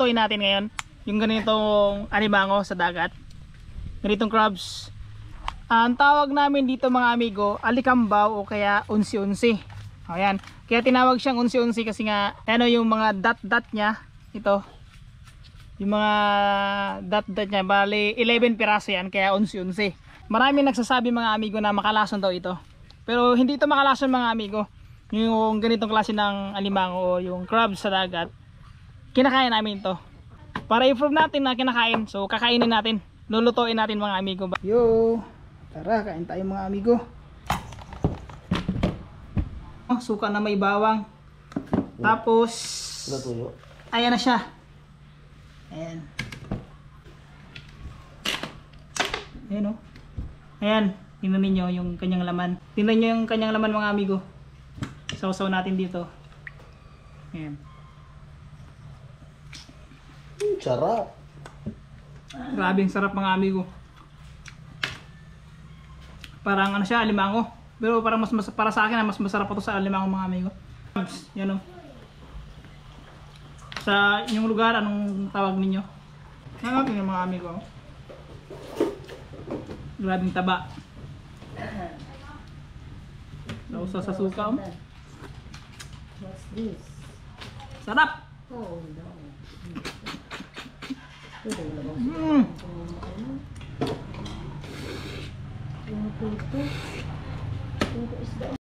lulutuin natin ngayon. Yung ganitong alimango sa dagat. Ganitong crabs. Ang tawag namin dito mga amigo, alikambaw o kaya unsi-unsi. Ayan. Kaya tinawag siyang unsi-unsi kasi nga ano yung mga dot-dot niya. Ito. Yung mga dot-dot niya. Bali 11 piraso yan kaya unsi-unsi. Marami nagsasabi mga amigo na makalason daw ito. Pero hindi ito makalason mga amigo. Yung ganitong klase ng alimango o yung crabs sa dagat. Kinakain namin ito. Para i-prove natin na kinakain, so kakainin natin. Lulutuin natin mga amigo. Yo, tara kain tayo mga amigo. Suka na may bawang. Tapos ayan na siya. Ayan. Ayan o. Ayan, tingnan niyo yung kanyang laman. Tingnan niyo yung kanyang laman mga amigo. Sausaw natin dito. Ayan. Sarap. Grabing sarap mga amigo. Parang ano siya, alimango. Pero parang para sa akin mas masarap pa to sa alimango mga amigo. Yan o. Sa inyong lugar, anong tawag ninyo? Ano tingnan mga amigo? Grabing taba. Sausaw sa suka. What's this? Sarap! Oh no.